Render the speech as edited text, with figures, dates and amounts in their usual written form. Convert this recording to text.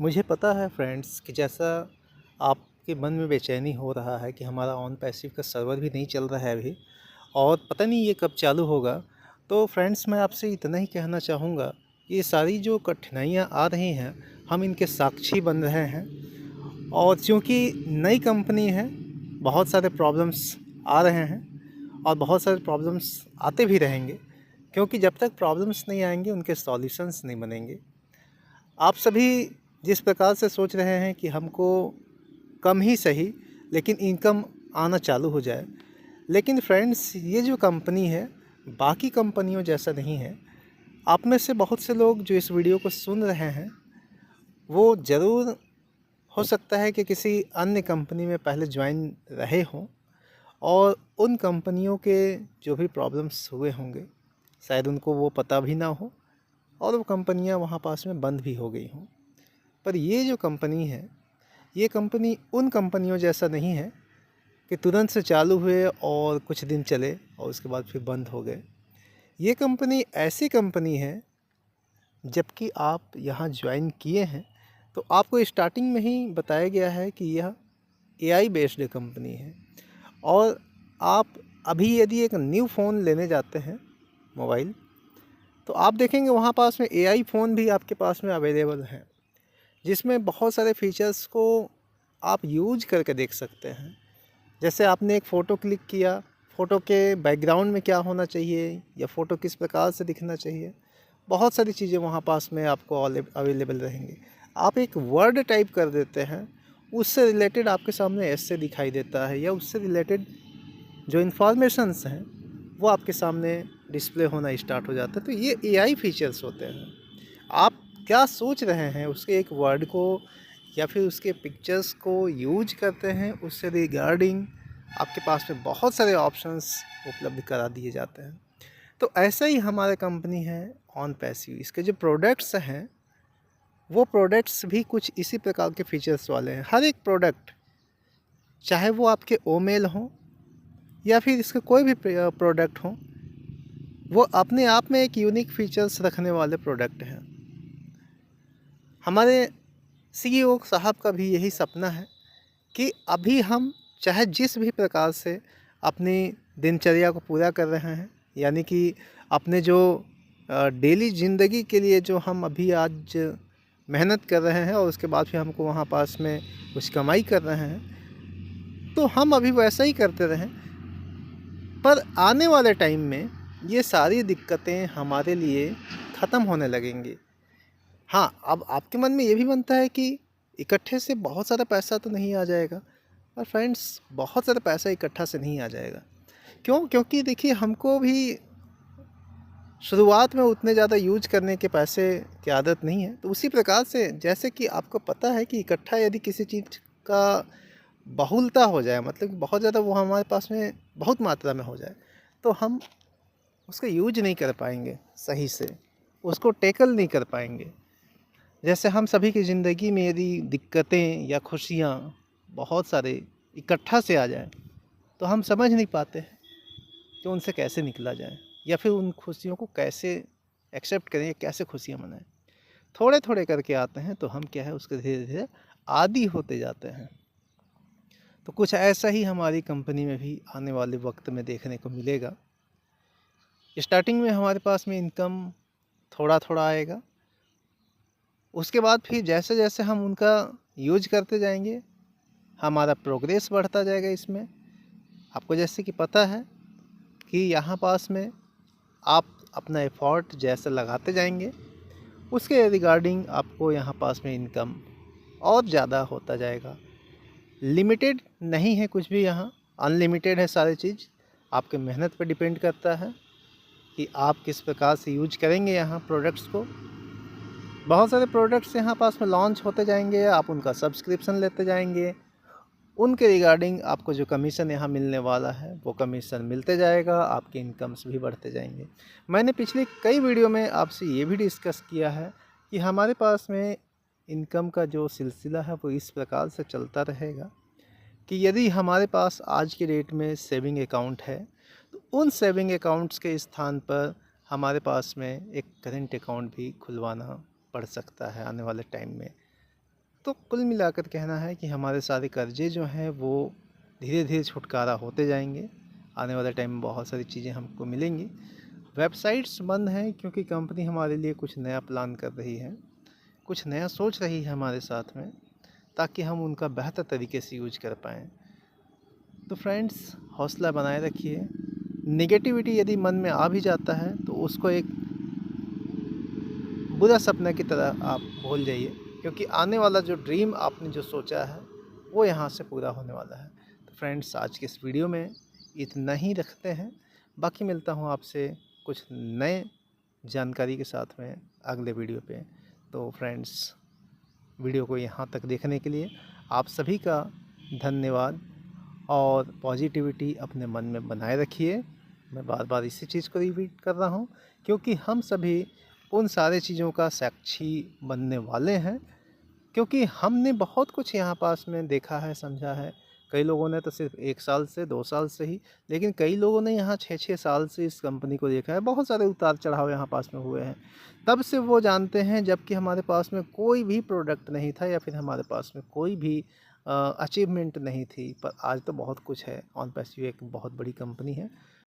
मुझे पता है फ्रेंड्स कि जैसा आपके मन में बेचैनी हो रहा है कि हमारा ऑन पैसिव का सर्वर भी नहीं चल रहा है अभी और पता नहीं ये कब चालू होगा। तो फ्रेंड्स मैं आपसे इतना ही कहना चाहूँगा कि ये सारी जो कठिनाइयाँ आ रही हैं हम इनके साक्षी बन रहे हैं। और चूँकि नई कंपनी है, बहुत सारे प्रॉब्लम्स आ रहे हैं और बहुत सारे प्रॉब्लम्स आते भी रहेंगे, क्योंकि जब तक प्रॉब्लम्स नहीं आएंगे उनके सॉल्यूशंस नहीं बनेंगे। आप सभी जिस प्रकार से सोच रहे हैं कि हमको कम ही सही लेकिन इनकम आना चालू हो जाए, लेकिन फ्रेंड्स ये जो कंपनी है बाकी कंपनियों जैसा नहीं है। आप में से बहुत से लोग जो इस वीडियो को सुन रहे हैं वो ज़रूर हो सकता है कि किसी अन्य कंपनी में पहले ज्वाइन रहे हों और उन कंपनियों के जो भी प्रॉब्लम्स हुए होंगे शायद उनको वो पता भी ना हो और वो कंपनियां वहाँ पास में बंद भी हो गई हों। पर ये जो कंपनी है, ये कंपनी उन कंपनियों जैसा नहीं है कि तुरंत से चालू हुए और कुछ दिन चले और उसके बाद फिर बंद हो गए। ये कंपनी ऐसी कंपनी है, जबकि आप यहाँ ज्वाइन किए हैं तो आपको स्टार्टिंग में ही बताया गया है कि यह एआई बेस्ड कंपनी है। और आप अभी यदि एक न्यू फ़ोन लेने जाते हैं मोबाइल, तो आप देखेंगे वहाँ पास में एआई फ़ोन भी आपके पास में अवेलेबल है, जिसमें बहुत सारे फीचर्स को आप यूज करके देख सकते हैं। जैसे आपने एक फ़ोटो क्लिक किया, फ़ोटो के बैकग्राउंड में क्या होना चाहिए या फ़ोटो किस प्रकार से दिखना चाहिए, बहुत सारी चीज़ें वहाँ पास में आपको अवेलेबल रहेंगी। आप एक वर्ड टाइप कर देते हैं, उससे रिलेटेड आपके सामने ऐसे दिखाई देता है, या उससे रिलेटेड जो इन्फॉर्मेशंस हैं वो आपके सामने डिस्प्ले होना स्टार्ट हो जाता है। तो ये एआई फीचर्स होते हैं। आप क्या सोच रहे हैं उसके एक वर्ड को या फिर उसके पिक्चर्स को यूज करते हैं, उससे रिगार्डिंग आपके पास में बहुत सारे ऑप्शंस उपलब्ध करा दिए जाते हैं। तो ऐसा ही हमारा कंपनी है ऑन पैसिव। इसके जो प्रोडक्ट्स हैं वो प्रोडक्ट्स भी कुछ इसी प्रकार के फीचर्स वाले हैं। हर एक प्रोडक्ट, चाहे वो आपके ओमेल हों या फिर इसके कोई भी प्रोडक्ट हों, वो अपने आप में एक यूनिक फीचर्स रखने वाले प्रोडक्ट हैं। हमारे सीईओ साहब का भी यही सपना है कि अभी हम चाहे जिस भी प्रकार से अपनी दिनचर्या को पूरा कर रहे हैं, यानी कि अपने जो डेली ज़िंदगी के लिए जो हम अभी आज मेहनत कर रहे हैं और उसके बाद फिर हमको वहाँ पास में कुछ कमाई कर रहे हैं, तो हम अभी वैसा ही करते रहें। पर आने वाले टाइम में ये सारी दिक्कतें हमारे लिए ख़त्म होने लगेंगी। हाँ, अब आपके मन में ये भी बनता है कि इकट्ठे से बहुत सारा पैसा तो नहीं आ जाएगा। और फ्रेंड्स, बहुत सारा पैसा इकट्ठा से नहीं आ जाएगा। क्यों? क्योंकि देखिए, हमको भी शुरुआत में उतने ज़्यादा यूज करने के पैसे की आदत नहीं है। तो उसी प्रकार से जैसे कि आपको पता है कि इकट्ठा यदि किसी चीज़ का बहुलता हो जाए, मतलब कि बहुत ज़्यादा वो हमारे पास में बहुत मात्रा में हो जाए, तो हम उसका यूज नहीं कर पाएंगे सही से, उसको टैकल नहीं कर पाएंगे। जैसे हम सभी की ज़िंदगी में यदि दिक्कतें या खुशियाँ बहुत सारे इकट्ठा से आ जाए, तो हम समझ नहीं पाते हैं कि उनसे कैसे निकला जाए या फिर उन खुशियों को कैसे एक्सेप्ट करें या कैसे खुशियाँ मनाएं। थोड़े थोड़े करके आते हैं तो हम क्या है उसके धीरे धीरे आदी होते जाते हैं। तो कुछ ऐसा ही हमारी कंपनी में भी आने वाले वक्त में देखने को मिलेगा। स्टार्टिंग में हमारे पास में इनकम थोड़ा थोड़ा आएगा, उसके बाद फिर जैसे जैसे हम उनका यूज करते जाएंगे हमारा प्रोग्रेस बढ़ता जाएगा इसमें। आपको जैसे कि पता है कि यहाँ पास में आप अपना एफर्ट जैसे लगाते जाएंगे उसके रिगार्डिंग आपको यहाँ पास में इनकम और ज़्यादा होता जाएगा। लिमिटेड नहीं है कुछ भी यहाँ, अनलिमिटेड है सारी चीज़। आपके मेहनत पर डिपेंड करता है कि आप किस प्रकार से यूज करेंगे यहाँ प्रोडक्ट्स को। बहुत सारे प्रोडक्ट्स यहाँ पास में लॉन्च होते जाएंगे, आप उनका सब्सक्रिप्शन लेते जाएंगे, उनके रिगार्डिंग आपको जो कमीशन यहाँ मिलने वाला है वो कमीशन मिलते जाएगा, आपके इनकम्स भी बढ़ते जाएंगे। मैंने पिछले कई वीडियो में आपसे ये भी डिस्कस किया है कि हमारे पास में इनकम का जो सिलसिला है वो इस प्रकार से चलता रहेगा कि यदि हमारे पास आज की डेट में सेविंग अकाउंट है तो उन सेविंग अकाउंट्स के स्थान पर हमारे पास में एक करेंट अकाउंट भी खुलवाना पड़ सकता है आने वाले टाइम में। तो कुल मिलाकर कहना है कि हमारे सारे कर्जे जो हैं वो धीरे धीरे छुटकारा होते जाएंगे। आने वाले टाइम में बहुत सारी चीज़ें हमको मिलेंगी। वेबसाइट्स बंद हैं क्योंकि कंपनी हमारे लिए कुछ नया प्लान कर रही है, कुछ नया सोच रही है हमारे साथ में, ताकि हम उनका बेहतर तरीके से यूज कर पाएँ। तो फ्रेंड्स, हौसला बनाए रखिए। नेगेटिविटी यदि मन में आ भी जाता है तो उसको एक बुरा सपने की तरह आप भूल जाइए, क्योंकि आने वाला जो ड्रीम आपने जो सोचा है वो यहाँ से पूरा होने वाला है। तो फ्रेंड्स, आज के इस वीडियो में इतना ही रखते हैं। बाकी मिलता हूँ आपसे कुछ नए जानकारी के साथ में अगले वीडियो पे। तो फ्रेंड्स, वीडियो को यहाँ तक देखने के लिए आप सभी का धन्यवाद। और पॉजिटिविटी अपने मन में बनाए रखिए। मैं बार बार इसी चीज़ को रिपीट कर रहा हूँ, क्योंकि हम सभी उन सारे चीज़ों का साक्षी बनने वाले हैं। क्योंकि हमने बहुत कुछ यहाँ पास में देखा है, समझा है। कई लोगों ने तो सिर्फ 1 साल से 2 साल से ही, लेकिन कई लोगों ने यहाँ 6-6 साल से इस कंपनी को देखा है। बहुत सारे उतार चढ़ाव यहाँ पास में हुए हैं। तब से वो जानते हैं, जबकि हमारे पास में कोई भी प्रोडक्ट नहीं था या फिर हमारे पास में कोई भी अचीवमेंट नहीं थी। पर आज तो बहुत कुछ है। ऑन पैसिव एक बहुत बड़ी कंपनी है।